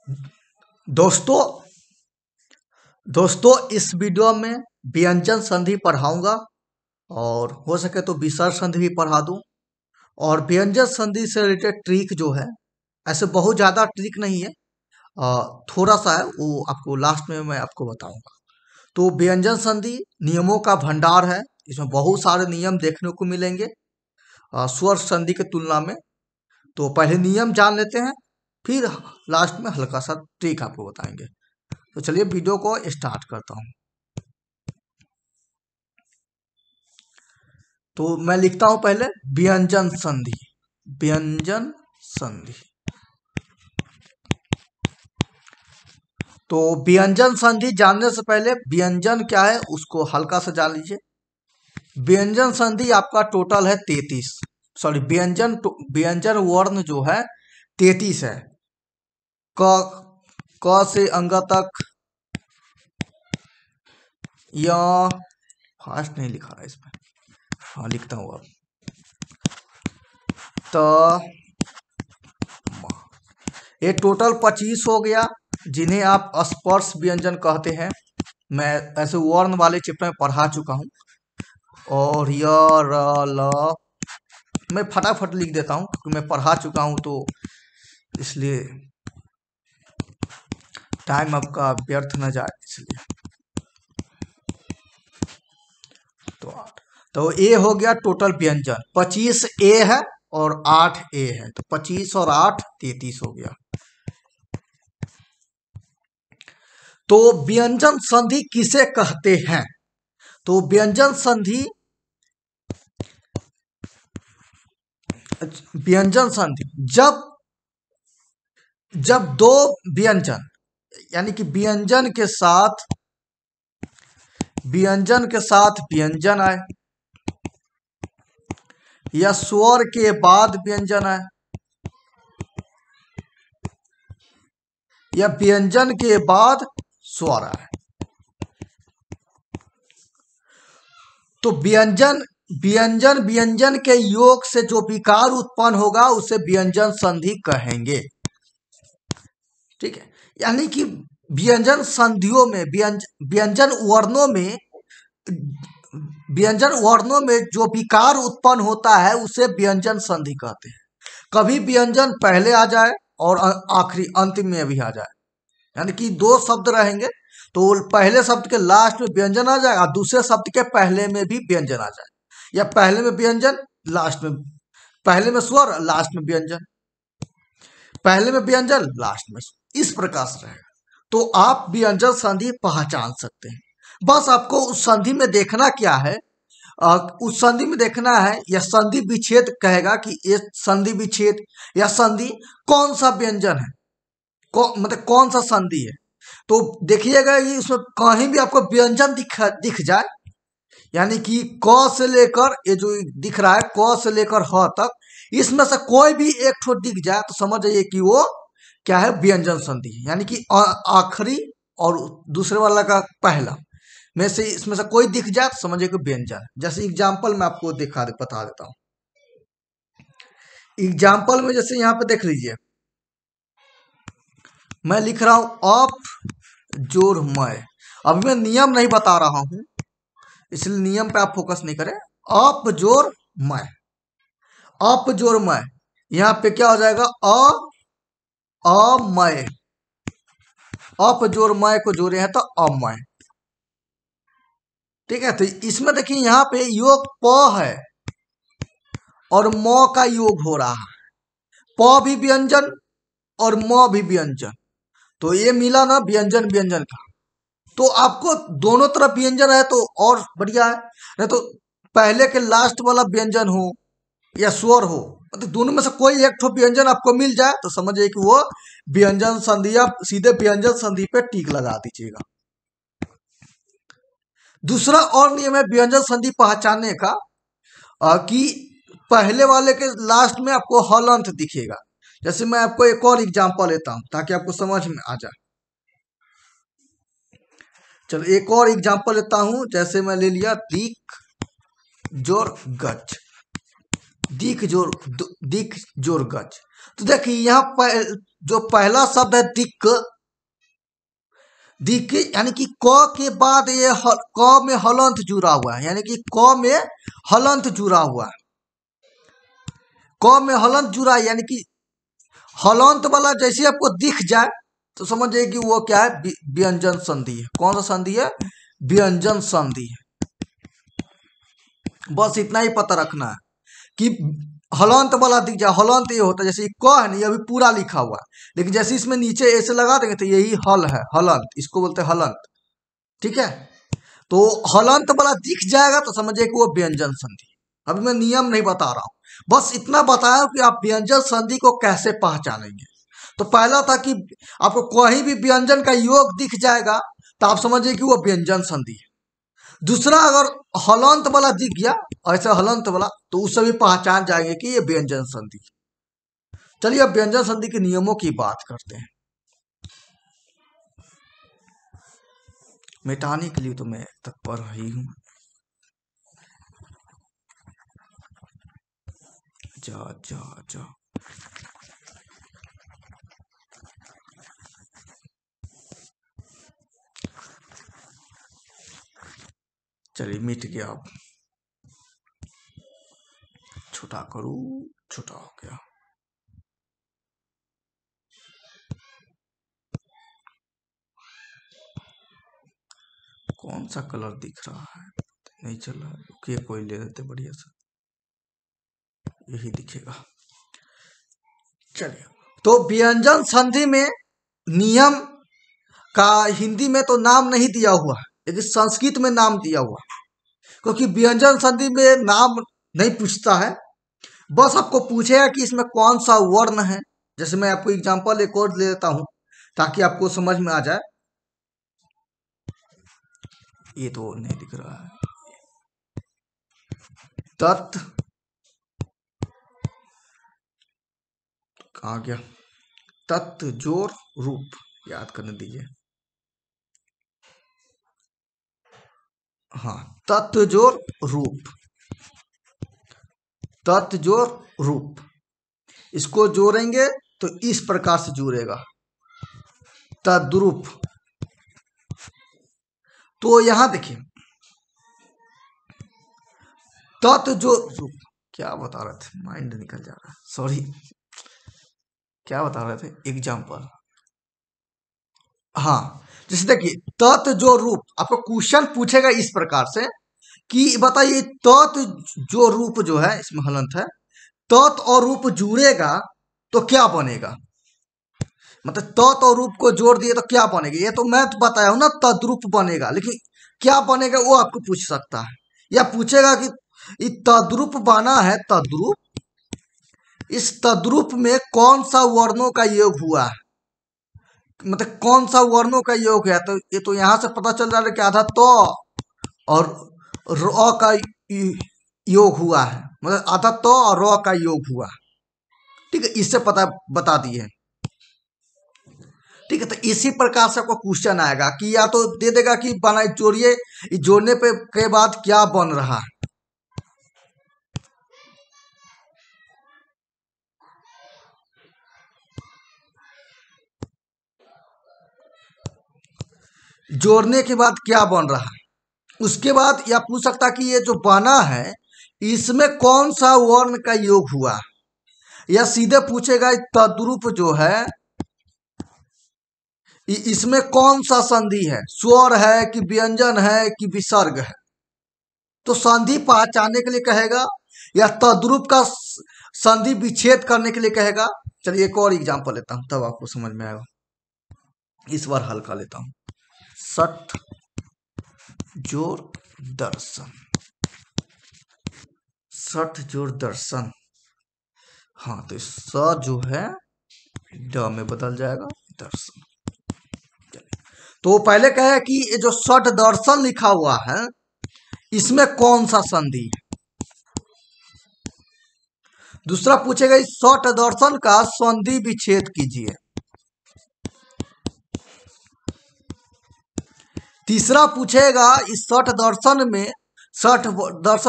दोस्तों दोस्तों इस वीडियो में व्यंजन संधि पढ़ाऊंगा और हो सके तो विसर्ग संधि भी पढ़ा दूं। और व्यंजन संधि से रिलेटेड ट्रिक जो है, ऐसे बहुत ज़्यादा ट्रिक नहीं है, थोड़ा सा है, वो आपको लास्ट में मैं आपको बताऊंगा। तो व्यंजन संधि नियमों का भंडार है। इसमें बहुत सारे नियम देखने को मिलेंगे स्वर संधि के तुलना में। तो पहले नियम जान लेते हैं, फिर लास्ट में हल्का सा ट्रिक आपको बताएंगे। तो चलिए वीडियो को स्टार्ट करता हूँ। तो मैं लिखता हूं पहले व्यंजन संधि। व्यंजन संधि। तो व्यंजन संधि जानने से पहले व्यंजन क्या है उसको हल्का सा जान लीजिए। व्यंजन संधि आपका टोटल है 33। सॉरी, व्यंजन वर्ण जो है 33 है। क से अंग तक, या फास्ट नहीं लिखा है इसमें, हाँ लिखता हूँ अब। तो ये टोटल 25 हो गया, जिन्हें आप स्पर्श व्यंजन कहते हैं। मैं ऐसे वर्ण वाले चैप्टर में पढ़ा चुका हूँ। और य र ल मैं फटाफट लिख देता हूँ क्योंकि मैं पढ़ा चुका हूँ, तो इसलिए टाइम आपका व्यर्थ न जाए, इसलिए। तो ए हो गया टोटल व्यंजन। 25 ए है और 8 ए है, तो 25 और 8 33 हो गया। तो व्यंजन संधि किसे कहते हैं? तो व्यंजन संधि जब जब दो व्यंजन, यानी कि व्यंजन के साथ व्यंजन आए, या स्वर के बाद व्यंजन आए, या व्यंजन के बाद स्वर आए, तो व्यंजन के योग से जो विकार उत्पन्न होगा उसे व्यंजन संधि कहेंगे। ठीक है, यानी कि व्यंजन संधियों में व्यंजन वर्णों में जो विकार उत्पन्न होता है उसे व्यंजन संधि कहते हैं। कभी व्यंजन पहले आ जाए और आखिरी अंतिम में भी आ जाए, यानी कि दो शब्द रहेंगे तो पहले शब्द के लास्ट में व्यंजन आ जाए और दूसरे शब्द के पहले में भी व्यंजन आ जाए, या पहले में व्यंजन लास्ट में, पहले में स्वर लास्ट में व्यंजन, पहले में व्यंजन लास्ट में, इस प्रकार से रहेगा। तो आप व्यंजन संधि पहचान सकते हैं। बस आपको उस संधि में देखना क्या है, उस संधि में देखना है, यह संधि विच्छेद कहेगा कि ये संधि विच्छेद या संधि कौन सा व्यंजन है, मतलब कौन सा संधि है। तो देखिएगा कि उसमें कहीं भी आपको व्यंजन दिख जाए, यानी कि क से लेकर ये जो दिख रहा है क से लेकर ह तक, इसमें से कोई भी एक ठो दिख जाए तो समझ जाइए कि वो क्या है, व्यंजन संधि है। यानी कि आखिरी और दूसरे वाला का पहला में से इसमें से कोई दिख जाए तो समझिए कि व्यंजन है। जैसे एग्जाम्पल मैं आपको बता देता हूँ। एग्जाम्पल में जैसे यहाँ पे देख लीजिए, मैं लिख रहा हूं अप जोड़ मैं। अभी मैं नियम नहीं बता रहा हूं, इसलिए नियम पे आप फोकस नहीं करें। अप जोड़ मैं, अप जोड़ मैं, यहाँ पे क्या हो जाएगा, मैं, अप जोड़ मैं को जोड़े हैं तो अमय। ठीक है, तो इसमें देखिए यहाँ पे योग प है और म का योग हो रहा है, प भी व्यंजन और म भी व्यंजन, तो ये मिला ना व्यंजन व्यंजन का। तो आपको दोनों तरफ व्यंजन है तो और बढ़िया है, नहीं तो पहले के लास्ट वाला व्यंजन हो या स्वर हो, तो दोनों में से कोई एक ठो व्यंजन आपको मिल जाए तो समझिए कि वो व्यंजन संधि, आप सीधे व्यंजन संधि पे टिक लगा दीजिएगा। दूसरा और नियम है व्यंजन संधि पहचानने का, कि पहले वाले के लास्ट में आपको हलंत दिखेगा। जैसे मैं आपको एक और एग्जांपल लेता हूं ताकि आपको समझ में आ जाए। चलो एक और एग्जांपल लेता हूं, जैसे मैं ले लिया दिक जोर गच। दिख जोर दिख जोर गज। तो देखिए यहाँ जो पहला शब्द है दिक, दिक यानी कि क के बाद ये क में हलंत जुड़ा हुआ है, यानी कि क में हलंत जुड़ा हुआ है, क में हलंत जुड़ा है, यानी कि हलंत वाला जैसे आपको दिख जाए तो समझिए कि वो क्या है, व्यंजन संधि है। कौन सा संधि है? व्यंजन संधि है। बस इतना ही पता रखना है कि हलंत वाला दिख जाए, हलंत ये होता है, जैसे क है ना, ये अभी पूरा लिखा हुआ है, लेकिन जैसे इसमें नीचे ऐसे लगा देंगे तो यही हल है, हलंत, इसको बोलते हैं हलंत। ठीक है, तो हलंत वाला दिख जाएगा तो समझिए कि वो व्यंजन संधि। अभी मैं नियम नहीं बता रहा हूं, बस इतना बताया कि आप व्यंजन संधि को कैसे पहचानेंगे। तो पहला था कि आपको कोई भी व्यंजन का योग दिख जाएगा तो आप समझिए कि वो व्यंजन संधि है। दूसरा, अगर हलंत वाला दिख गया, ऐसा हलंत वाला, तो उससे भी पहचान जाएंगे कि ये व्यंजन संधि। चलिए अब व्यंजन संधि के नियमों की बात करते हैं। मिटाने के लिए तो मैं तत्पर ही हूं। जा जा जा, चलिए मिट गया। अब छोटा करूं, छोटा हो गया। कौन सा कलर दिख रहा है नहीं चल रहा है, रुकिए कोई ले लेते बढ़िया सा, यही दिखेगा। चलिए, तो व्यंजन संधि में नियम का हिंदी में तो नाम नहीं दिया हुआ है, लेकिन संस्कृत में नाम दिया हुआ है, क्योंकि व्यंजन संधि में नाम नहीं पूछता है, बस आपको पूछेगा कि इसमें कौन सा वर्ण है। जैसे मैं आपको एग्जांपल एक और ले लेता हूं ताकि आपको समझ में आ जाए। ये तो नहीं दिख रहा है, तत् कहाँ गया, तत् जोर रूप, याद करने दीजिए। हाँ, तत् जोर रूप, तत् जोर रूप, इसको जोड़ेंगे तो इस प्रकार से जुड़ेगा, तद्रूप। तो यहां देखिए, तत् जो रूप, क्या बता रहे थे, माइंड निकल जा रहा है, सॉरी, क्या बता रहे थे, एग्जाम्पल। हाँ, जैसे देखिए तत् जो रूप, आपको क्वेश्चन पूछेगा इस प्रकार से कि बताइए तत् जो रूप जो है, इसमें हलंत है, तत् और रूप जुड़ेगा तो क्या बनेगा, मतलब तत् और रूप को जोड़ दिए तो क्या बनेगा। ये तो मैं तो बताया हूं ना, तद्रूप बनेगा, लेकिन क्या बनेगा वो आपको पूछ सकता है, या पूछेगा कि ये तद्रूप बना है, तद्रूप, इस तद्रूप में कौन सा वर्णों का योग हुआ है, मतलब कौन सा वर्णों का योग है। तो ये तो यहां से पता चल रहा है कि आधा तो और र का योग हुआ है, मतलब आधा तो और र का योग हुआ। ठीक है, इससे पता बता दिए। ठीक है, तो इसी प्रकार से आपको क्वेश्चन आएगा कि या तो दे देगा कि बना जोड़िए, जोड़ने पे के बाद क्या बन रहा है। जोड़ने के बाद क्या बन रहा है, उसके बाद यह पूछ सकता कि ये जो बना है इसमें कौन सा वर्ण का योग हुआ, या सीधे पूछेगा तद्रूप जो है इसमें कौन सा संधि है, स्वर है कि व्यंजन है कि विसर्ग है। तो संधि पहचानने के लिए कहेगा, या तद्रूप का संधि विच्छेद करने के लिए कहेगा। चलिए एक और एग्जांपल लेता हूं तब आपको समझ में आएगा, इस बार हल्का लेता हूं। सठ जोर दर्शन, सठ जोर दर्शन, हाँ तो स जो है ड में बदल जाएगा, दर्शन। तो पहले कहे कि ये जो सठ दर्शन लिखा हुआ है इसमें कौन सा संधि है। दूसरा पूछेगा इस सठ दर्शन का संधि विच्छेद कीजिए। तीसरा पूछेगा इस सठ दर्शन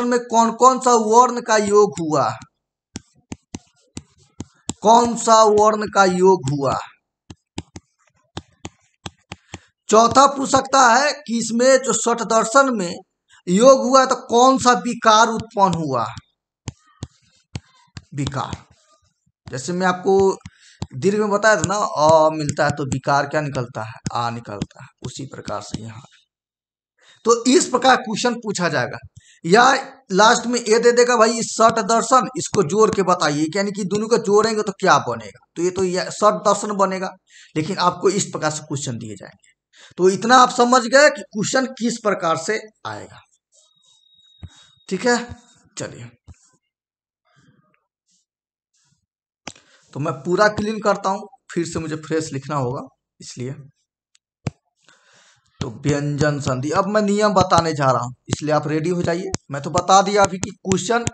में कौन कौन सा वर्ण का योग हुआ। कौन सा वर्ण का योग हुआ। चौथा पूछ सकता है कि इसमें जो षठ दर्शन में योग हुआ है तो कौन सा विकार उत्पन्न हुआ। विकार, जैसे मैं आपको दीर्घ में बताया था ना, अ मिलता है तो विकार क्या निकलता है, आ निकलता है। उसी प्रकार से यहाँ तो इस प्रकार क्वेश्चन पूछा जाएगा, या लास्ट में ये दे देगा भाई षठ दर्शन, इसको जोड़ के बताइए, यानी कि दोनों को जोड़ेंगे तो क्या बनेगा, तो ये तो षठ दर्शन बनेगा। लेकिन आपको इस प्रकार से क्वेश्चन दिए जाएंगे, तो इतना आप समझ गए कि क्वेश्चन किस प्रकार से आएगा। ठीक है, चलिए तो मैं पूरा क्लीन करता हूं, फिर से मुझे फ्रेश लिखना होगा इसलिए। तो व्यंजन संधि, अब मैं नियम बताने जा रहा हूं, इसलिए आप रेडी हो जाइए। मैं तो बता दिया अभी कि क्वेश्चन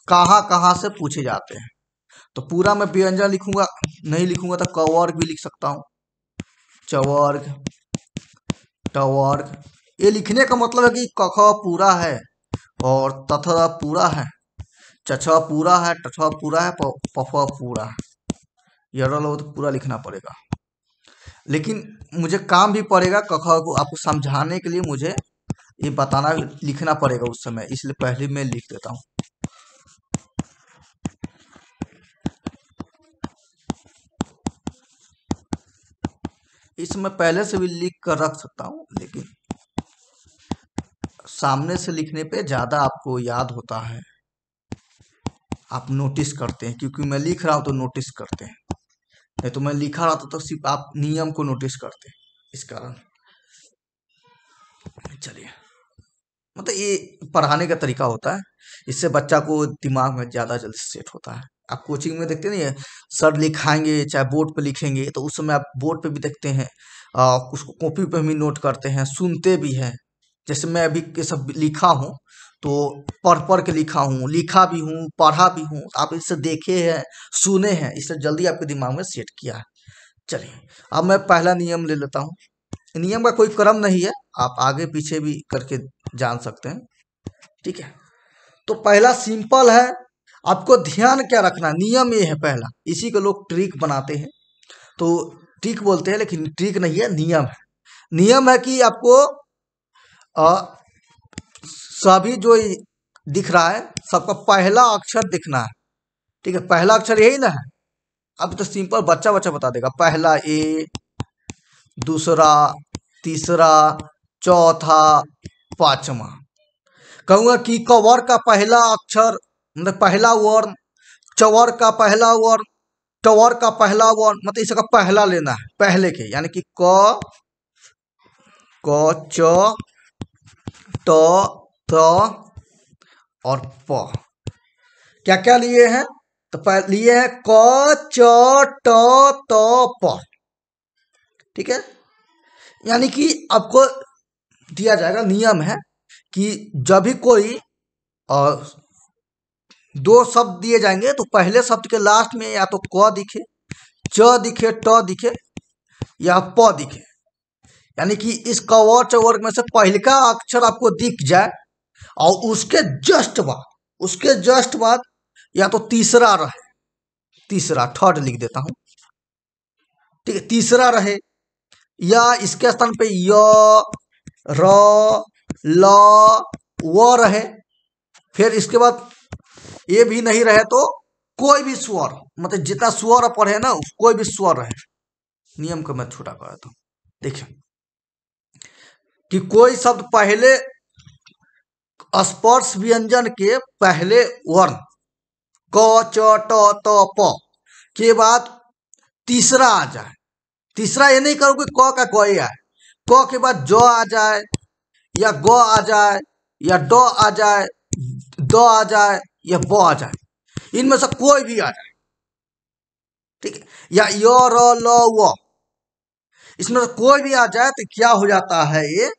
कहाँ कहाँ से पूछे जाते हैं। तो पूरा मैं व्यंजन लिखूंगा, नहीं लिखूंगा तो कवर्ग भी लिख सकता हूं, चवर्ग, टवर्ग। ये लिखने का मतलब है कि कख पूरा है और तथ पूरा है, चछ पूरा है, टठ पूरा है, पफ पूरा है। ये तो पूरा लिखना पड़ेगा, लेकिन मुझे काम भी पड़ेगा कख को आपको समझाने के लिए, मुझे ये बताना लिखना पड़ेगा उस समय, इसलिए पहले मैं लिख देता हूँ। इसमें पहले से भी लिख कर रख सकता हूँ, लेकिन सामने से लिखने पे ज्यादा आपको याद होता है, आप नोटिस करते हैं, क्योंकि मैं लिख रहा हूं तो नोटिस करते हैं, नहीं तो मैं लिखा रहा था तो सिर्फ आप नियम को नोटिस करते हैं, इस कारण। चलिए, मतलब ये पढ़ाने का तरीका होता है, इससे बच्चा को दिमाग में ज्यादा जल्दी सेट होता है। आप कोचिंग में देखते नहीं है, सर लिखाएंगे चाहे बोर्ड पे लिखेंगे, तो उस समय आप बोर्ड पे भी देखते हैं, उसको कॉपी पे भी नोट करते हैं, सुनते भी हैं। जैसे मैं अभी के सब लिखा हूँ तो पढ़ पढ़ के लिखा हूँ, लिखा भी हूँ, पढ़ा भी हूँ, आप इससे देखे हैं, सुने हैं, इससे जल्दी आपके दिमाग में सेट किया है। चलिए, अब मैं पहला नियम ले लेता हूँ। नियम का कोई क्रम नहीं है, आप आगे पीछे भी करके जान सकते हैं। ठीक है, तो पहला सिंपल है, आपको ध्यान क्या रखना, नियम ये है पहला, इसी को लोग ट्रिक बनाते हैं, तो ट्रिक बोलते हैं, लेकिन ट्रिक नहीं है, नियम है। नियम है कि आपको सभी जो दिख रहा है सबका पहला अक्षर दिखना है। ठीक है, पहला अक्षर यही ना है। अब तो सिंपल बच्चा बच्चा बता देगा, पहला ए, दूसरा, तीसरा, चौथा, पांचवा। कहूंगा कि कवर का पहला अक्षर मतलब पहला वर्ण, चवर का पहला वर्ण, टवर का पहला वर्ण, मतलब इसका पहला लेना है, पहले के, यानी कि क, च, ट, त और प। क्या क्या लिए हैं, तो लिए हैं क, च, ट, त, प। ठीक है, यानी कि आपको दिया जाएगा, नियम है कि जब भी कोई दो शब्द दिए जाएंगे तो पहले शब्द के लास्ट में या तो क दिखे, च दिखे, ट दिखे या प दिखे, यानी कि इस कवर चवर्ग में से पहले का अक्षर आपको दिख जाए और उसके जस्ट बाद या तो तीसरा रहे, तीसरा थर्ड लिख देता हूं। ठीक है, तीसरा रहे, या इसके स्थान पे य, र, ल, व रहे। फिर इसके बाद ये भी नहीं रहे तो कोई भी स्वर, मतलब जितना स्वर पढ़े ना कोई भी स्वर रहे। नियम को मैं छोटा कर देता हूं, देखिए कि कोई शब्द पहले स्पर्श व्यंजन के पहले वर्ण क, च, ट, त, प के बाद तीसरा आ जाए। तीसरा ये नहीं करो कि क का क आए, क के बाद ज आ जाए या ग आ जाए या ड आ जाए, द आ जाए या ब आ जाए, इनमें से कोई भी आ जाए। ठीक है, या य, र, ल, व, इसमें से कोई भी आ जाए तो क्या हो जाता है ये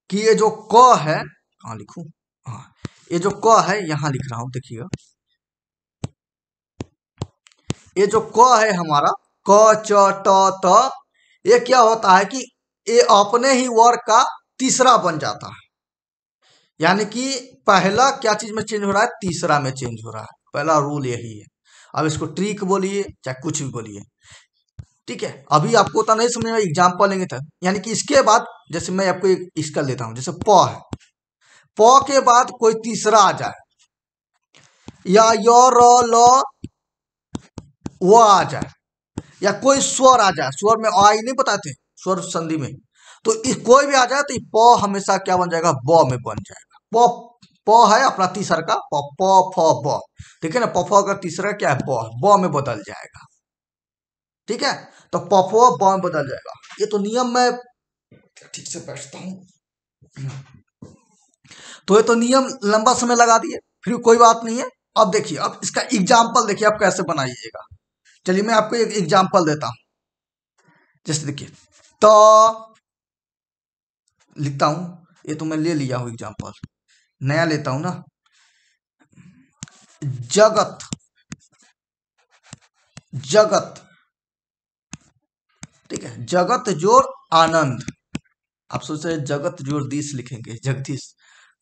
कि ये जो क है, कहाँ लिखूं, हाँ ये जो क है यहां लिख रहा हूं, देखिएगा ये जो क है हमारा क, च, ट, त, ये क्या होता है कि ये अपने ही वर्ग का तीसरा बन जाता है। यानी कि पहला क्या चीज में चेंज हो रहा है, तीसरा में चेंज हो रहा है, पहला रूल यही है। अब इसको ट्रिक बोलिए चाहे कुछ भी बोलिए, ठीक है। अभी आपको उतना नहीं समझ में, एग्जाम्पल लेंगे तब। यानी कि इसके बाद जैसे मैं आपको एक इसका लेता हूं, जैसे प है, प के बाद कोई तीसरा आ जाए, या य र ल वो आ जाए, या कोई स्वर आ जाए, स्वर में आ ही नहीं बताते, स्वर संधि में, तो इस कोई भी आ जाए तो ये प हमेशा क्या बन जाएगा, ब में बन जाएगा। प प है अपना तीसरा का, प प फ ब, ठीक है ना। प फ का तीसरा क्या है, ब में बदल जाएगा, ठीक है। तो प फ ब में बदल जाएगा। ये तो नियम मैं ठीक से बैठता हूँ, तो ये तो नियम लंबा समय लगा दिए, फिर कोई बात नहीं है। अब देखिए, अब इसका एग्जाम्पल देखिए आप कैसे बनाइएगा। चलिए मैं आपको एक एग्जाम्पल देता हूं। जैसे देखिए, तो लिखता हूं, ये तो मैं ले लिया हूं एग्जाम्पल, नया लेता हूं ना। जगत, जगत, ठीक है। जगत जोड़ आनंद, आप सोच रहे जगत जोड़ दीश लिखेंगे, जगदीश,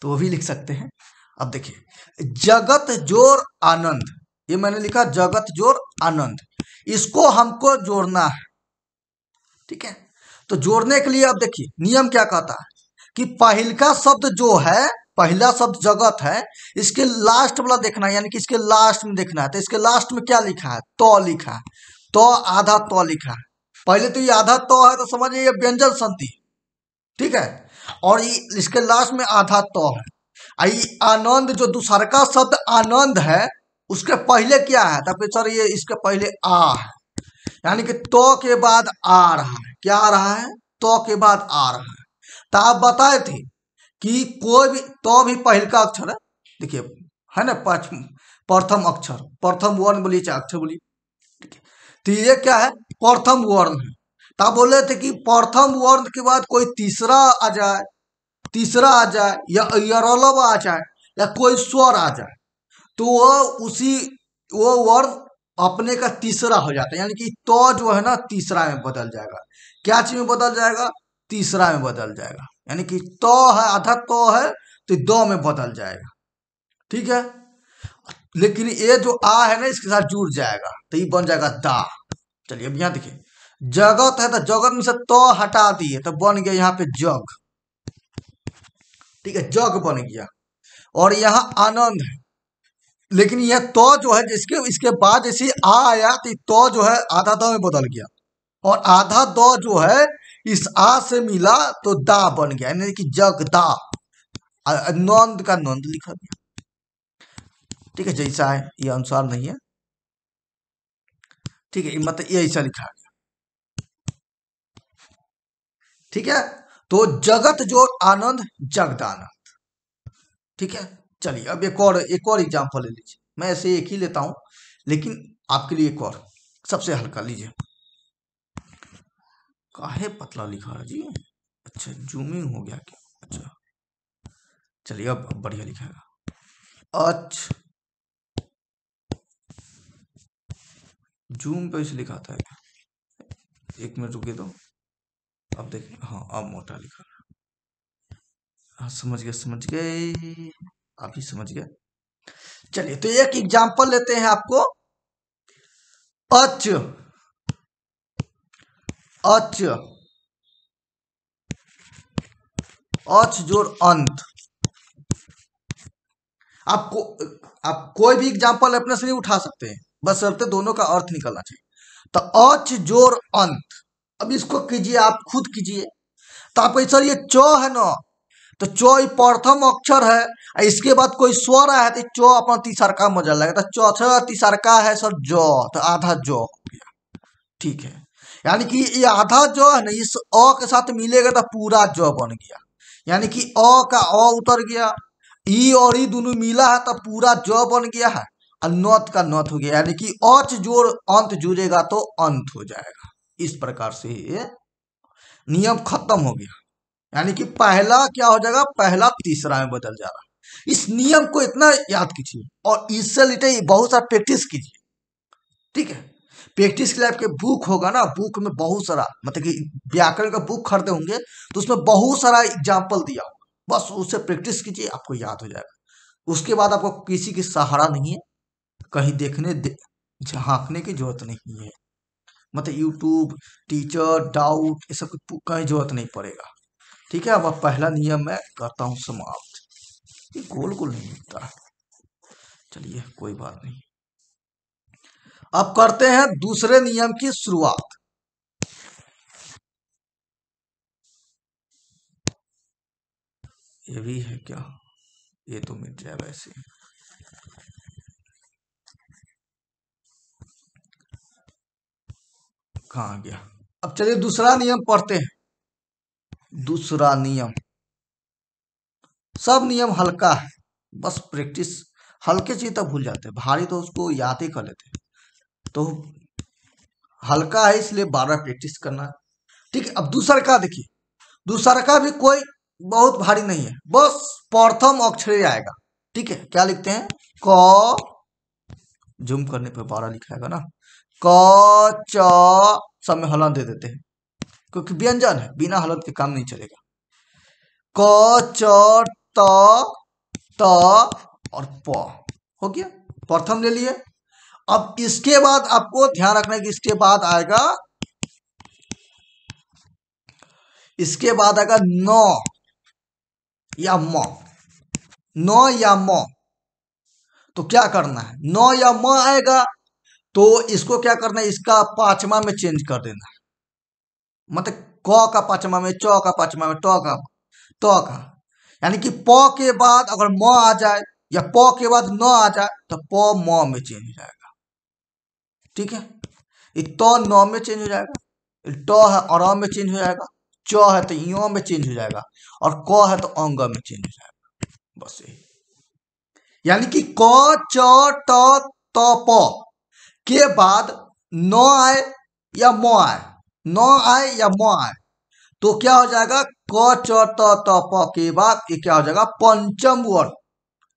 तो वो भी लिख सकते हैं। अब देखिए, जगत जोड़ आनंद, ये मैंने लिखा जगत जोड़ आनंद, इसको हमको जोड़ना है, ठीक है। तो जोड़ने के लिए अब देखिए नियम क्या कहता है कि पहला शब्द जो है, पहला शब्द जगत है, इसके लास्ट वाला देखना है, यानी कि इसके लास्ट में देखना है। तो इसके लास्ट में क्या लिखा है, तो लिखा है, तो आधा तो लिखा है। पहले तो ये आधा तो है, तो समझिए ये व्यंजन संधि, ठीक है। और ये इसके लास्ट में आधा तो है। ये आनंद जो दूसरा का शब्द आनंद है, उसके पहले क्या है, तब सर ये इसके पहले आ है, यानी कि तो के बाद आ रहा है, क्या आ रहा है, तो के बाद आ रहा है। तो आप बताए थे कि कोई भी तो भी पहल का अक्षर है, देखिए है ना, प्रथम अक्षर, प्रथम वर्ण बोलिए चाहे अक्षर बोलिए, ठीक है। तो ये क्या है, प्रथम वर्ण है। तो आप बोले थे कि प्रथम वर्ण के बाद कोई तीसरा आ जाए, तीसरा आ जाए, या यरलव आ जाए, या कोई स्वर आ जाए, तो वो उसी वो वर्ण अपने का तीसरा हो जाता है, यानी कि तो जो है ना तीसरा में बदल जाएगा। क्या चीज में बदल जाएगा, तीसरा में बदल जाएगा, यानी कि तो है, आधा तो है, तो दो में बदल जाएगा, ठीक है। लेकिन ये जो आ है ना इसके साथ जुड़ जाएगा, तो ये बन जाएगा दा। चलिए अब यहाँ देखिए, जगत है, तो जगत में से तो हटा दिए तो बन गया यहाँ पे जग, ठीक है, जग बन गया। और यहाँ आनंद है, लेकिन यह तो जो है जिसके इसके बाद जैसे आ आया, तो जो है आधा दो में बदल गया, और आधा दो जो है इस आ से मिला तो दा बन गया, यानी कि जगदा, नंद का नंद लिखा गया, ठीक है। जैसा है ये अनुसार नहीं है, ठीक है, मतलब ये ऐसा लिखा गया, ठीक है। तो जगत जो आनंद, जगदानंद, ठीक है। चलिए अब एक और एग्जाम्पल ले लीजिए, मैं ऐसे एक ही लेता हूं, लेकिन आपके लिए एक और सबसे हल्का लीजिए। काहे पतला लिखा है जी, अच्छा जूमिंग हो गया क्या, अच्छा चलिए अब बढ़िया लिखेगा। अच्छा जूम पे इसे लिखाता है क्या, एक मिनट रुकिए तो, अब देखिए, हाँ अब मोटा लिखा, हाँ समझ गए समझ गए, अभी समझ गए। चलिए तो एक एग्जाम्पल लेते हैं आपको, अच, अच, अच जोड़ अंत। आपको आप कोई भी एग्जाम्पल अपने से नहीं उठा सकते हैं, बस शर्ते दोनों का अर्थ निकलना चाहिए। तो अच जोड़ अंत, अब इसको कीजिए, आप खुद कीजिए। तो आपको सर ये चो है ना, तो चो प्रथम अक्षर है, इसके बाद कोई स्वर आया है, तो चो अपना तीसरका मजा लगेगा, तो चौथा तीसरका है सर जो, तो आधा जो हो गया, ठीक है। यानी कि ये आधा जो है ना, इस अ के साथ मिलेगा तो पूरा जो बन गया, यानी कि अ का अ उतर गया, ई और ई दोनों मिला है तो पूरा ज बन गया है, और नौत का नौत हो गया, यानी कि अच जोड़ अंत जुड़ेगा तो अंत हो जाएगा। इस प्रकार से ये नियम खत्म हो गया, यानी कि पहला क्या हो जाएगा, पहला तीसरा में बदल जा रहा है। इस नियम को इतना याद कीजिए और इससे रिलेटेड बहुत सारा प्रैक्टिस कीजिए, ठीक है। प्रैक्टिस के लिए आपके बुक होगा ना, बुक में बहुत सारा, मतलब कि व्याकरण का बुक खरीदे होंगे तो उसमें बहुत सारा एग्जाम्पल दिया होगा, बस उससे प्रैक्टिस कीजिए, आपको याद हो जाएगा। उसके बाद आपको किसी की सहारा नहीं है, कहीं देखने झांकने की जरूरत नहीं है। मतलब यूट्यूब, टीचर, डाउट, ये सब की कहीं जरूरत नहीं पड़ेगा। ठीक है, अब पहला नियम मैं करता हूँ समाप्त। ये गोल गोल नहीं मिलता है, चलिए कोई बात नहीं। अब करते हैं दूसरे नियम की शुरुआत। ये भी है क्या? ये तो मिट जाए वैसे। कहाँ गया? अब चलिए दूसरा नियम पढ़ते हैं। दूसरा नियम, सब नियम हल्का है, बस प्रैक्टिस। हल्के चीज तक भूल जाते हैं, भारी तो उसको याद ही कर लेते हैं। तो हल्का है इसलिए बार बार प्रैक्टिस करना है। ठीक है, अब दूसरा का देखिए। दूसरा का भी कोई बहुत भारी नहीं है, बस प्रथम अक्षर ही आएगा। ठीक है, क्या लिखते हैं? क, जूम करने पे 12 लिखाएगा ना। क च, सब में हलन दे देते हैं क्योंकि व्यंजन है, बिना हलन के काम नहीं चलेगा। क च त त और प हो गया, प्रथम ले लिए। अब इसके बाद आपको ध्यान रखना है कि इसके बाद आएगा, इसके बाद आएगा न या म। न या म, तो क्या करना है? न या म आएगा तो इसको क्या करना है? इसका पांचवा में चेंज कर देना है। मतलब क का पांचवा में, च का पांचवा में, ट का, त का, यानी कि प के बाद अगर म आ जाए या प के बाद न आ जाए तो प म में चेंज हो जाएगा। ठीक है, ये तो न में चेंज हो जाएगा, ट है और में चेंज हो जाएगा, च है तो य में चेंज हो जाएगा, और क है तो अंग में चेंज हो जाएगा। बस यही, यानी कि क च ट त प के बाद न आए या म आए, न आए या म आए तो क्या हो जाएगा? क च त त प के बाद ये क्या हो जाएगा? पंचम वर्ण।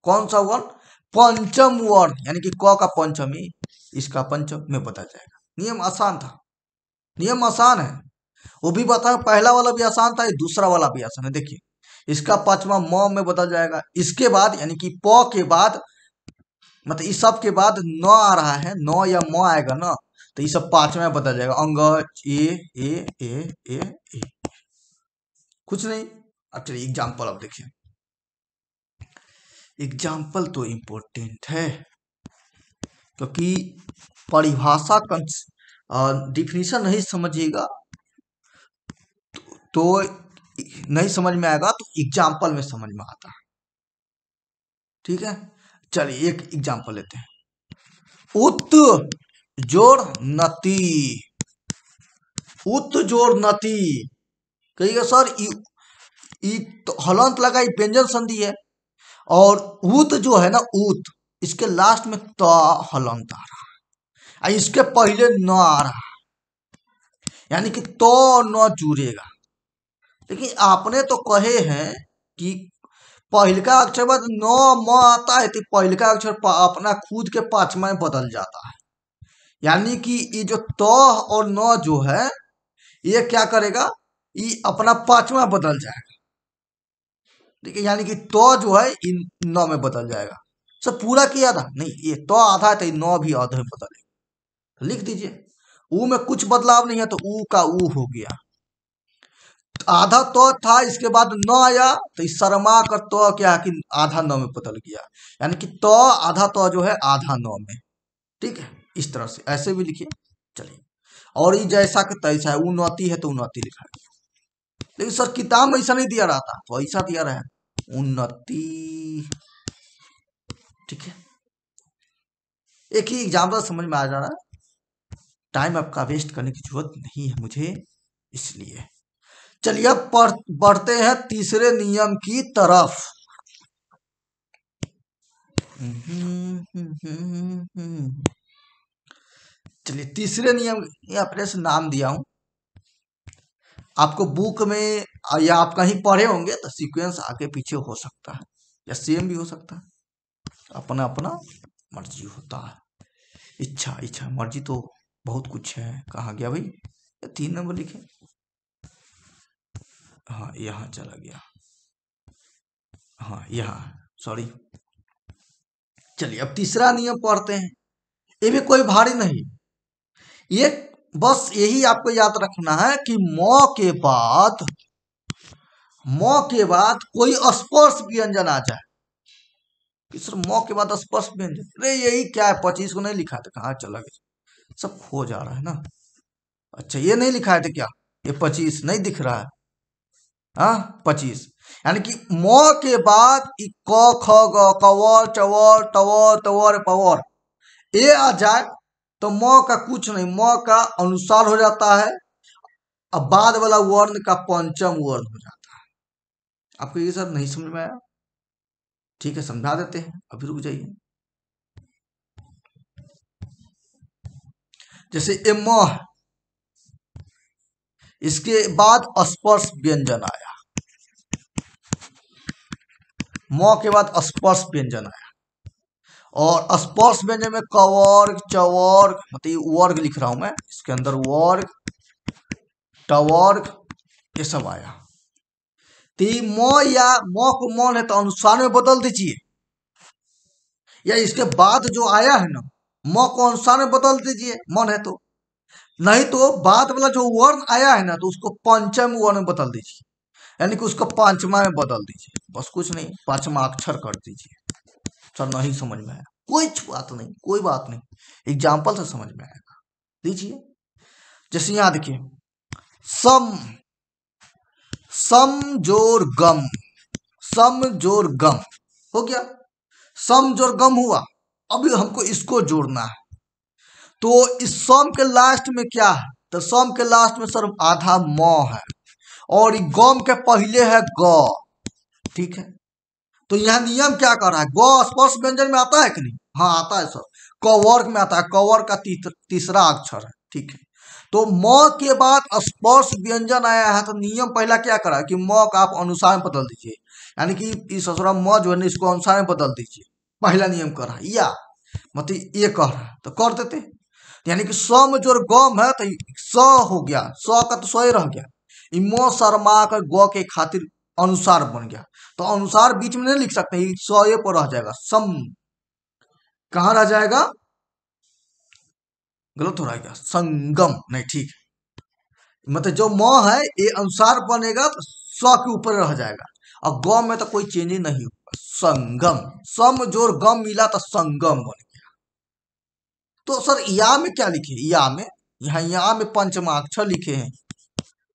कौन सा वर्ण? पंचम वर्ण, यानी कि क का पंचमी इसका पंचम में बदल जाएगा। नियम आसान था, नियम आसान है। वो भी बताया, पहला वाला भी आसान था, ये दूसरा वाला भी आसान है। देखिए, इसका पांचवा म में बदल जाएगा, इसके बाद यानी कि प के बाद, मतलब इस सब के बाद न आ रहा है, न या म आएगा ना, तो ये सब पांचवा में बदल जाएगा। अंग ए। कुछ नहीं। अब चलिए एग्जाम्पल, अब देखिए एग्जाम्पल तो इम्पोर्टेंट है क्योंकि परिभाषा डिफिनीशन नहीं समझिएगा तो नहीं समझ में आएगा, तो एग्जाम्पल में समझ में आता है। ठीक है, चलिए एक एग्जाम्पल लेते हैं। उत जोड़ नति, उत जोड़ नति। कहिएगा सर तो हलंत लगा, व्यंजन संधि है, और उत जो है ना, उत, इसके लास्ट में त हलंत आ रहा है, इसके पहले न आ रहा है, यानी कि तो न जुड़ेगा। लेकिन आपने तो कहे हैं कि पहलका अक्षर बाद न म आता है तो पहलका अक्षर अपना खुद के पांचवा में बदल जाता है, यानी कि ये जो त और न जो है ये क्या करेगा? ये अपना पांचवा बदल जाएगा। ठीक है, यानी कि तो जो है इन न में बदल जाएगा। सब पूरा किया था नहीं, ये तो आधा है तो न भी आधे में बदलेगा। लिख दीजिए, ऊ में कुछ बदलाव नहीं है तो ऊ का ऊ हो गया। आधा तो था, इसके बाद न आया तो इस शर्मा कर तो क्या है कि आधा न में बदल गया, यानी कि तो आधा तो जो है आधा न में। ठीक है, इस तरह से ऐसे भी लिखिए। चलिए, और ये जैसा कि तैसा है, उन्नति है तो उन्नति लिखा है। लेकिन सर किताब में ऐसा नहीं दिया रहा था, तो ऐसा दिया रहा है उन्नति। ठीक है, एक ही एग्जाम्पल समझ में आ जा रहा है, टाइम आपका वेस्ट करने की जरूरत नहीं है मुझे, इसलिए। चलिए अब बढ़ते हैं तीसरे नियम की तरफ। चलिए तीसरे नियम, ये अपने से नाम दिया हूं, आपको बुक में या आप कहीं पढ़े होंगे तो सीक्वेंस आगे पीछे हो सकता है या सेम भी हो सकता है, अपना अपना मर्जी होता है। इच्छा इच्छा मर्जी तो बहुत कुछ है। कहाँ गया भाई? 3 नंबर लिखे, हाँ यहाँ चला गया, हाँ यहाँ, सॉरी। चलिए अब तीसरा नियम पढ़ते हैं। ये भी कोई भारी नहीं। ये बस यही आपको याद रखना है कि म के बाद कोई स्पर्श व्यंजन आ जाए कि सर म के बाद स्पर्श व्यंजन, अरे यही क्या है, 25 को नहीं लिखा था, कहाँ चला गया, सब खो जा रहा है ना। अच्छा ये नहीं लिखा है तो क्या, ये 25 नहीं दिख रहा है, हाँ 25, यानी कि म के बाद क ख ग कवर चवर टवर तवर पवर ए आ जाए तो म का कुछ नहीं, म का अनुसार हो जाता है, अब बाद वाला वर्ण का पंचम वर्ण हो जाता है। आपको ये सब नहीं समझ में आया, ठीक है समझा देते हैं, अभी रुक जाइए। जैसे ए म है, इसके बाद स्पर्श व्यंजन आया, म के बाद स्पर्श व्यंजन आया, और स्पर्श व्यंजन में कवर्ग चवर्ग, मतलब ये वर्ग लिख रहा हूं मैं, इसके अंदर वर्ग टवर्ग ये सब आया। तो ये म या म को मौन है तो अनुसार में बदल दीजिए, या इसके बाद जो आया है ना म को अनुसार में बदल दीजिए मन है तो, नहीं तो बाद वाला जो वर्ण आया है ना तो उसको पंचम वर्ण में बदल दीजिए, यानी कि उसको पांचवा में बदल दीजिए, बस कुछ नहीं, पांचवा अक्षर कर दीजिए। सर नहीं समझ में आया, कोई बात नहीं, कोई बात नहीं, एग्जाम्पल से समझ में आएगा, दीजिए। जैसे यहां देखिए सम, सम जोर गम, सम जोर गम हो गया, सम जोर गम हुआ, अभी हमको इसको जोड़ना है, तो इस सम के लास्ट में क्या है, तो सम के लास्ट में सर आधा म है, और गम के पहले है ग, ठीक है। तो यह नियम क्या कर रहा है, ग स्पर्श व्यंजन में आता है कि नहीं, हाँ आता है सर, क वर्ग में आता है, क वर्ग का तीसरा अक्षर है, ठीक है। तो म के बाद स्पर्श व्यंजन आया है, तो नियम पहला क्या करा कि म का आप अनुसार में बदल दीजिए, यानी कि इस म जो है ना इसको अनुसार में बदल दीजिए, पहला नियम कर रहा है, या मतलब ये कह रहा है तो कर देते, यानी कि सम जो गम है तो स हो गया, स का तो स रह गया, इमो शर्मा का ग के खातिर अनुसार बन गया, तो अनुसार बीच में नहीं लिख सकते, स ये पर रह जाएगा, सम कहाँ रह जाएगा, गलत हो रहा है क्या, संगम नहीं, ठीक है, मतलब जो म है ये अनुसार बनेगा तो स के ऊपर रह जाएगा, और ग में तो कोई चेंज ही नहीं होगा, संगम, सम जोर गम मिला तो संगम बन गया। तो सर या में क्या लिखे, या में यहाँ में पंचमाक्षर लिखे हैं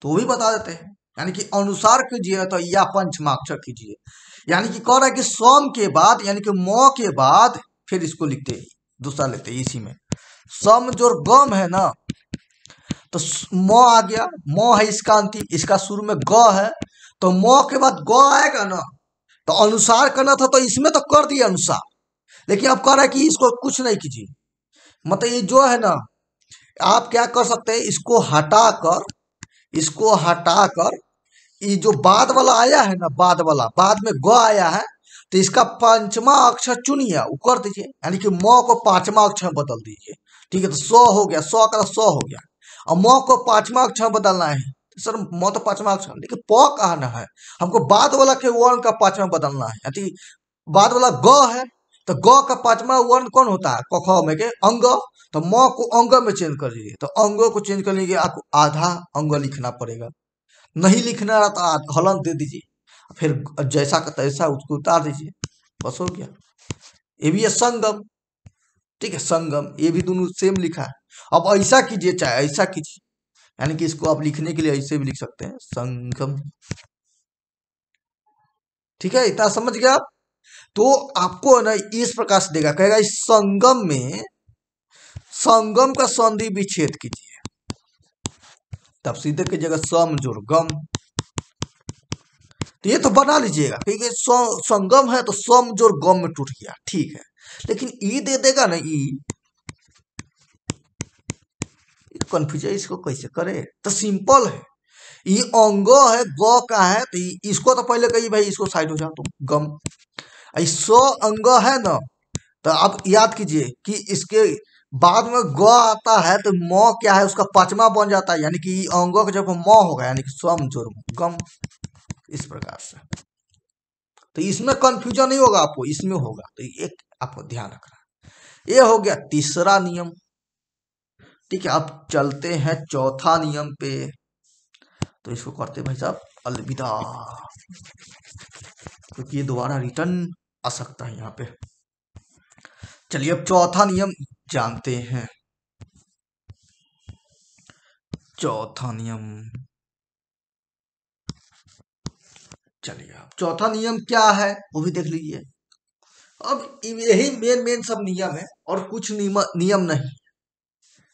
तो वो भी बता देते हैं, यानी कि अनुसार कीजिए तो या पंचमाक्षर कीजिए, यानी कि कह रहा है कि सम के बाद यानी कि म के बाद फिर इसको लिखते हैं, दूसरा लेते हैं इसी में, सम जो गम है ना तो म आ गया, म है इसका अंतिम, इसका शुरू में ग है, तो म के बाद ग आएगा ना, तो अनुसार करना था तो इसमें तो कर दिया अनुसार, लेकिन अब कह रहा है कि इसको कुछ नहीं कीजिए, मतलब ये जो है ना आप क्या कर सकते हैं, इसको हटाकर ये जो बाद वाला आया है ना, बाद वाला बाद में ग आया है, तो इसका पांचवा अक्षर चुनिए वो कर दीजिए, यानी कि म को पांचवा अक्षर में बदल दीजिए, ठीक है। तो स हो गया, स का स हो गया, और म को पांचवा अक्षर में बदलना है, तो सर म तो पांचवा अक्षर, लेकिन प कहना है हमको, बाद वाला के वर्ण का पांचवा बदलना है, यानी बाद वाला ग है तो ग का पांचवा वर्ण कौन होता है, क ख में के अंग, तो म को अंग में चेंज कर दीजिए, तो अंगों को चेंज करने के लिए आपको आधा अंग लिखना पड़ेगा, नहीं लिखना रहा तो हलन दे दीजिए, फिर जैसा का तैसा उसको उतार दीजिए, बस हो गया। ये भी है संगम, ठीक है, संगम ये भी दोनों सेम लिखा है, अब ऐसा कीजिए चाहे ऐसा कीजिए, यानी कि इसको आप लिखने के लिए ऐसे भी लिख सकते हैं संगम, ठीक है, इतना समझ गया आप। तो आपको ना इस प्रकार से देगा, कहेगा इस संगम में संगम का संधि विच्छेद कीजिए, तब सीधे की जगह सम जोड़ गम, तो ये तो बना लीजिएगा, ठीक है, संगम है तो सम जोड़ गम में टूट गया, ठीक है, लेकिन ई दे देगा ना, ई कंफ्यूजन, इसको कैसे करे, तो सिंपल है, ये अंगो है ग का है, तो इसको तो पहले कही भाई इसको साइड हो जाओ तुम गम, सो अंग है ना, तो आप याद कीजिए कि इसके बाद में ग आता है तो म क्या है उसका पांचवा बन जाता है, यानी कि अंगों का जब म होगा यानी कि सम जोड़ गम, इस प्रकार से, तो इसमें कंफ्यूजन नहीं होगा आपको, इसमें होगा, तो एक आपको ध्यान रखना, ये हो गया तीसरा नियम। ठीक है, अब चलते हैं चौथा नियम पे। तो इसको करते भाई साहब अलविदा, क्योंकि ये दोबारा रिटर्न आ सकता है यहाँ पे। चलिए अब चौथा नियम जानते हैं। चौथा नियम, चलिए अब चौथा नियम क्या है वो भी देख लीजिए। अब यही मेन मेन सब नियम है और कुछ नियम नहीं,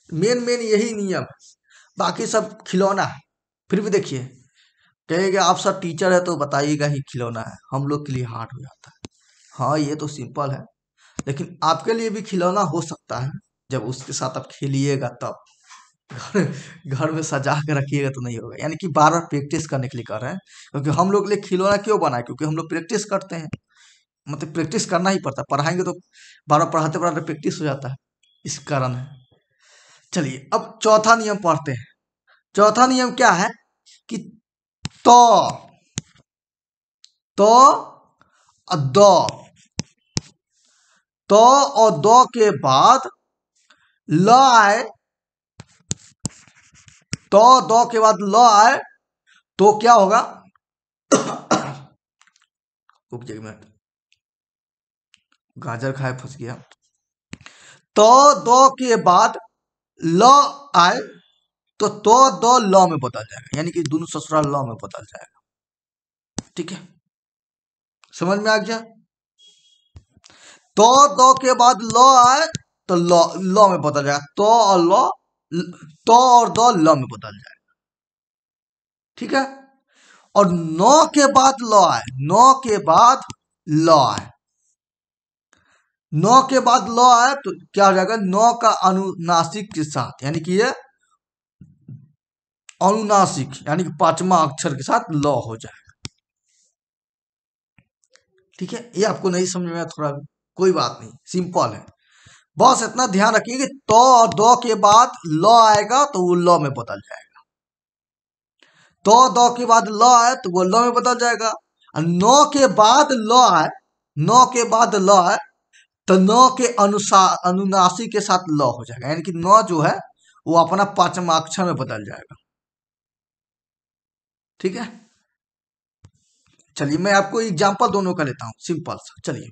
मेन मेन यही नियम है, बाकी सब खिलौना है। फिर भी देखिए, कहेगा आप सर टीचर है तो बताइएगा ही खिलौना है, हम लोग के लिए हार्ड हो जाता है। हाँ ये तो सिंपल है, लेकिन आपके लिए भी खिलौना हो सकता है जब उसके साथ आप खेलिएगा तब। घर घर में सजा के रखिएगा तो नहीं होगा, यानी कि बार बार प्रैक्टिस करने के लिए कर रहे हैं। क्योंकि हम लोग के लिए खिलौना क्यों बना है, क्योंकि हम लोग प्रैक्टिस करते हैं, मतलब प्रैक्टिस करना ही पड़ता है। पढ़ाएंगे तो बार बार पढ़ाते पढ़ाते प्रैक्टिस हो जाता है, इस कारण है। चलिए अब चौथा नियम पढ़ते हैं। चौथा नियम क्या है कि तो तो द, तो और दो के बाद ल आए, तो दो के बाद ल आए तो क्या होगा, रुक जाइए मिनट, गाजर खाए फंस गया। तो दो के बाद ल आए तो दो ल में बदल जाएगा, यानी कि दोनों ससुराल ल में बदल जाएगा। ठीक है, समझ में आ गया। तो दो के बाद ल आए तो ल में बदल जाएगा, तो और ल, तो और दो ल में बदल जाएगा। ठीक है, और 9 के बाद ल आए, 9 के बाद ल आए, 9 के बाद ल आए तो क्या हो जाएगा, 9 का अनुनासिक के साथ, यानी कि ये अनुनासिक यानी कि पांचवा अक्षर के साथ ल हो जाएगा। ठीक है, ये आपको नहीं समझ में आया थोड़ा भी, कोई बात नहीं, सिंपल है। बस इतना ध्यान रखिए कि तो और दो के बाद ल आएगा तो वो ल में बदल जाएगा, तो दो के बाद ल आए तो वो ल में बदल जाएगा। और 9 के बाद ल आए, 9 के बाद ल आए तो 9 के अनुसार अनुनासिक के साथ ल हो जाएगा, यानी कि 9 जो है वो अपना पांचवा अक्षर में बदल जाएगा। ठीक है, चलिए मैं आपको एग्जांपल दोनों का लेता हूं सिंपल सा। चलिए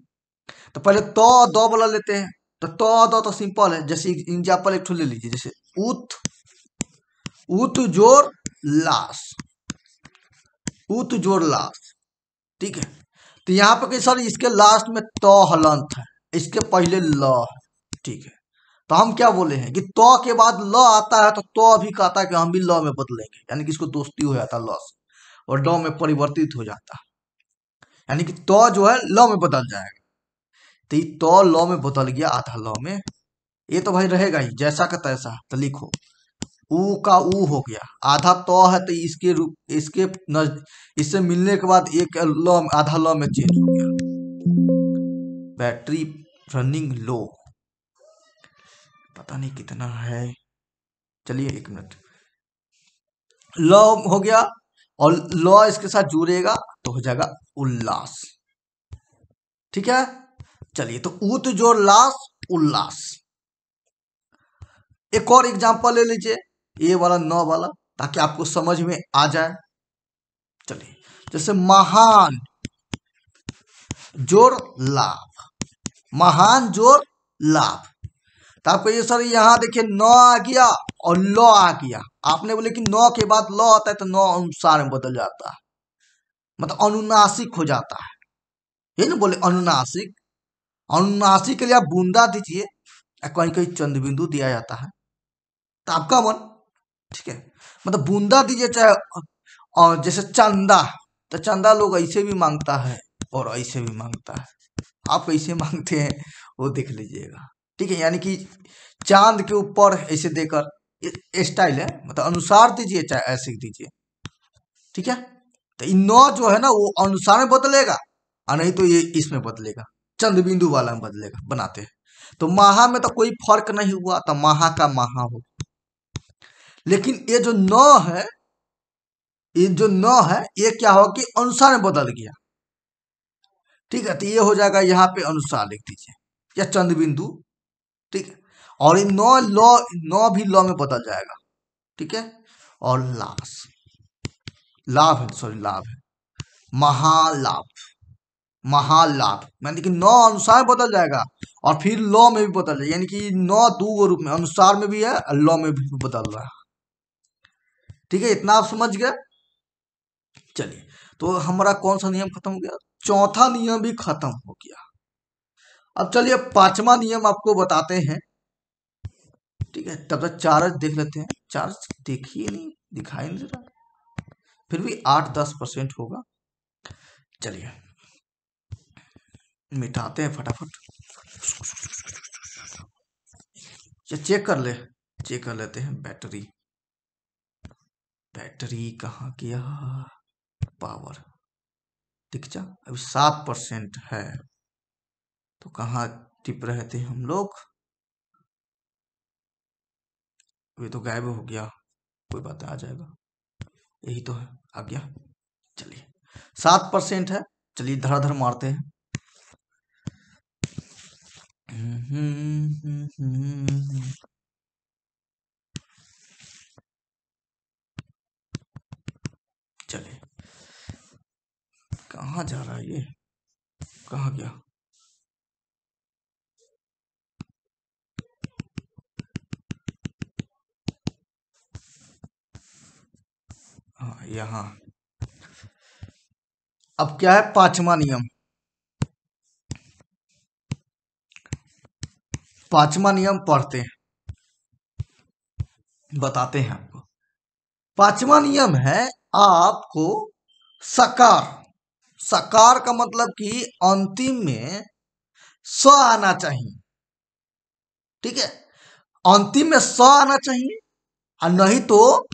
तो पहले तो और दो वाला लेते हैं। तो और दो तो सिंपल है, जैसे एग्जांपल एक ठो ले लीजिए, जैसे उत, उत जोर लाश, उत जोर लाश। ठीक है, तो यहाँ पे सर इसके लास्ट में तो हलंत है, इसके पहले ल है। ठीक है, तो हम क्या बोले हैं कि तो के बाद ल आता है तो अभी कहता है कि हम भी ल में बदलेंगे, यानी कि इसको दोस्ती हो जाता है ल से और ल में परिवर्तित हो जाता है, यानी कि तो जो है ल में बदल जाएगा। तो ल में बदल गया आधा ल में, ये तो भाई रहेगा ही जैसा का तैसा। तो लिखो ऊ का ऊ हो गया, आधा तो है तो इसके रूप इसके इससे मिलने के बाद एक ल आधा ल में चेंज हो गया। बैटरी रनिंग लो, पता नहीं कितना है, चलिए एक मिनट। ल हो गया और ल इसके साथ जुड़ेगा तो हो जाएगा उल्लास। ठीक है, चलिए तो उत जोड़ लाश उल्लास। एक और एग्जांपल ले लीजिए, ये वाला 9 वाला, ताकि आपको समझ में आ जाए। चलिए जैसे महान जोड़ लाभ, महान जोड़ लाभ। तो आपको ये सर यहाँ देखिए 9 आ गया और ल आ गया, आपने बोले कि 9 के बाद ल आता है तो 9 अनुसार में बदल जाता है, मतलब अनुनासिक हो जाता है। ये ना बोले अनुनासिक, अनुनासिक के लिए आप बूंदा दीजिए या कहीं कहीं चंद्र बिंदु दिया जाता है, तो आपका मन। ठीक है, मतलब बूंदा दीजिए चाहे, और जैसे चंदा, तो चंदा लोग ऐसे भी मांगता है और ऐसे भी मांगता है, आप कैसे मांगते हैं वो देख लीजिएगा। ठीक है, यानी कि चांद के ऊपर ऐसे देकर स्टाइल है, मतलब अनुसार दीजिए चाहे ऐसे दीजिए। ठीक है, तो इन 9 जो है ना वो अनुसार में बदलेगा और नहीं तो ये इसमें बदलेगा, चंद्र बिंदु वाला में बदलेगा, बनाते हैं। तो महा में तो कोई फर्क नहीं हुआ, तो महा का महा हो। लेकिन ये जो 9 है, ये जो 9 है ये क्या होगा कि अनुसार में बदल गया। ठीक है, तो ये हो जाएगा, यहाँ पे अनुसार लिख दीजिए या चंद्र बिंदु ठीक है। और इन नौ लॉ, नौ भी लॉ में बदल जाएगा, ठीक है। और लाभ है, सॉरी लाभ है, महालाभ, महालाभ यानी कि नौ अनुसार बदल जाएगा और फिर लॉ में भी बदल जाएगा, यानी कि नौ दो रूप में, अनुसार में भी है और लॉ में भी बदल रहा है, ठीक है। इतना आप समझ गए। चलिए, तो हमारा कौन सा नियम खत्म हो गया? चौथा नियम भी खत्म हो गया। अब चलिए पांचवा नियम आपको बताते हैं, ठीक है। तब तक चार्ज देख लेते हैं। चार्ज देखिए नहीं, दिखाई नहीं दे रहा, फिर भी 8-10% होगा। चलिए मिटाते हैं फटाफट, चेक कर ले, चेक कर लेते हैं। बैटरी, बैटरी कहाँ गया? पावर दिख जा, अभी 7% है, तो कहाँ टिप रहे थे हम लोग? अभी तो गायब हो गया, कोई बात नहीं, आ जाएगा, यही तो है, आ गया। चलिए 7% है, चलिए धड़ाधड़ मारते हैं। चलिए कहाँ जा रहा है ये, कहाँ गया? हाँ यहाँ। अब क्या है पांचवा नियम, पांचवा नियम पढ़ते हैं, बताते हैं आपको। पांचवा नियम है आपको सकार, सकार का मतलब कि अंतिम में स आना चाहिए, ठीक है। अंतिम में स आना चाहिए, और नहीं तो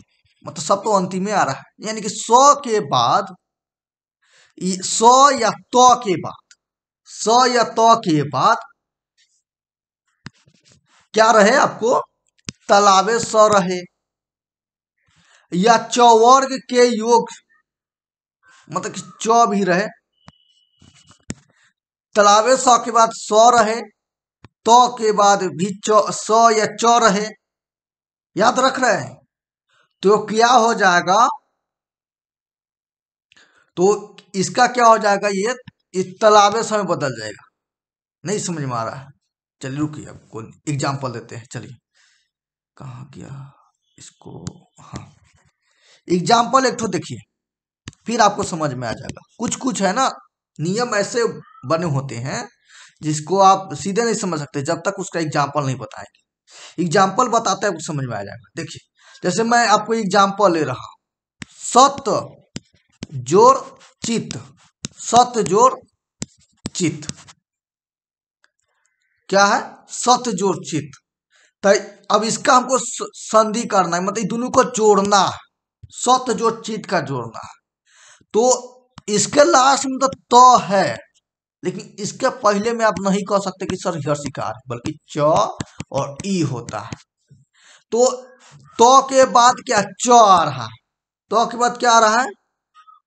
मतलब सब तो अंतिम में आ रहा है, यानी कि स के बाद, स या त के बाद, स या त के बाद क्या रहे आपको? तालाबे स रहे, या चौवर्ग के योग, मतलब कि च भी रहे, तालाबे स के बाद स रहे, त के बाद भी स या च रहे, याद रख रहे हैं। तो क्या हो जाएगा, तो इसका क्या हो जाएगा, ये इस तालाबे स में बदल जाएगा। नहीं समझ में आ रहा है? चलिए रुकिए, आपको एग्जाम्पल देते हैं। चलिए कहाँ गया इसको, हाँ एग्जाम्पल एक तो देखिए, फिर आपको समझ में आ जाएगा। कुछ कुछ है ना नियम ऐसे बने होते हैं जिसको आप सीधे नहीं समझ सकते जब तक उसका एग्जाम्पल नहीं बताएंगे। एग्जाम्पल बताते हैं कुछ समझ में आ जाएगा। देखिए जैसे मैं आपको एग्जाम्पल ले रहा हूं, सत जोड़ चित, सत जोड़ चित, क्या है? सत जोड़ चित। तो अब इसका हमको संधि करना है, मतलब दोनों को जोड़ना है, सत जोड़ चित का जोड़ना है। तो इसके लास्ट में तो है, लेकिन इसके पहले में आप नहीं कह सकते कि सर हर्षिकार, बल्कि च और ई होता है। तो के बाद क्या च आ रहा है, तो के बाद क्या आ रहा है?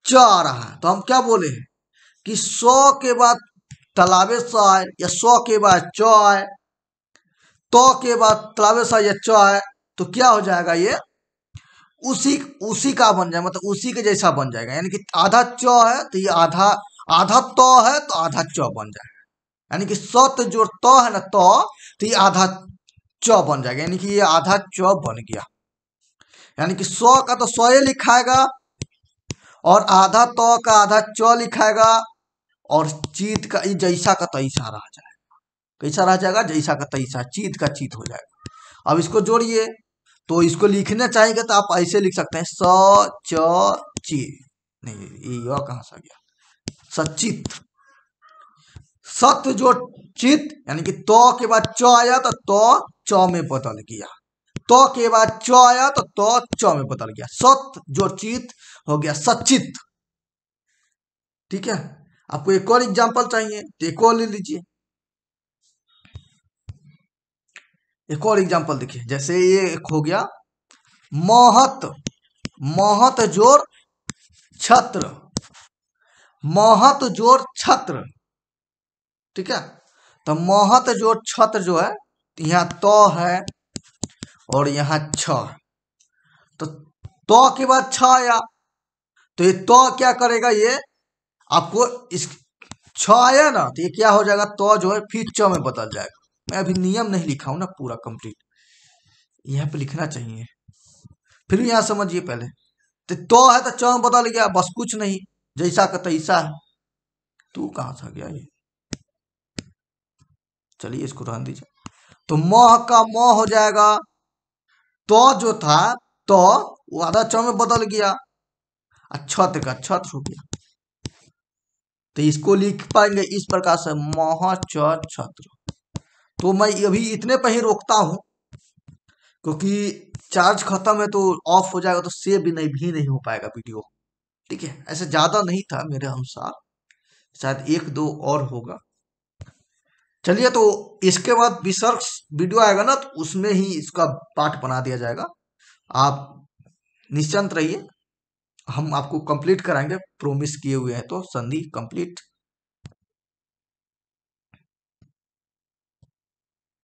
च आ रहा है। तो हम क्या बोले हैं कि 100 के बाद तालाबे स आए, या 100 के बाद च आए, तो के बाद तालाबे स या च आए, तो क्या हो जाएगा? ये उसी उसी का बन जाए, मतलब उसी के जैसा बन जाएगा। यानी कि आधा च है तो ये आधा, आधा तो है तो आधा च बन जाएगा। यानी कि सत जोड़ तो है ना, तो ये आधा च बन जाएगा, यानी कि ये आधा च बन गया। यानी कि 100 का तो 100 लिखाएगा, और आधा तो का आधा च लिखाएगा, और चीत का जैसा का तैसा रह जाएगा। कैसा रह जाएगा? जैसा का तैसा, चीत का चीत हो जाएगा। अब इसको जोड़िए, तो इसको लिखना चाहिए तो आप ऐसे लिख सकते हैं, स च ची, नहीं ये कहां से आ गया? सचित, सत जो चित, यानी कि तो के बाद च आया तो च में बदल गया, तो के बाद च आया तो च में बदल गया, सत जो चित हो गया सचित, ठीक है। आपको एक और एग्जांपल चाहिए तो एक और ले लीजिए। एक और एग्जांपल देखिए, जैसे ये एक हो गया महत, महत जोड़ छत्र, महत जोड़ छत्र, ठीक है। तो महत जोड़ छत्र जो है, यहाँ तो है और यहाँ छ, तो के बाद छ आया, तो ये तो क्या करेगा, ये आपको इस छ आया ना, तो ये क्या हो जाएगा, तो जो है फिर च में बदल जाएगा। मैं अभी नियम नहीं लिखा हूं ना पूरा कंप्लीट, यहाँ पे लिखना चाहिए, फिर भी यहाँ समझिए पहले। तो है तो च में बदल गया, बस कुछ नहीं, जैसा का तैसा है। तू कहां से गया ये, चलिए इसको रहने दीजिए। तो मोह का मोह हो जाएगा, तो जो था तो वो आधा च में बदल गया, छत का छत हो गया। तो इसको लिख पाएंगे इस प्रकार से, मोह च छत्र। तो मैं अभी इतने पे ही रोकता हूं, क्योंकि चार्ज खत्म है तो ऑफ हो जाएगा, तो सेव भी नहीं हो पाएगा वीडियो। ठीक है, ऐसे ज्यादा नहीं था मेरे अनुसार, शायद एक दो और होगा। चलिए, तो इसके बाद विसर्ग वीडियो आएगा ना, तो उसमें ही इसका पार्ट बना दिया जाएगा। आप निश्चिंत रहिए, हम आपको कंप्लीट कराएंगे, प्रोमिस किए हुए हैं, तो संधि कंप्लीट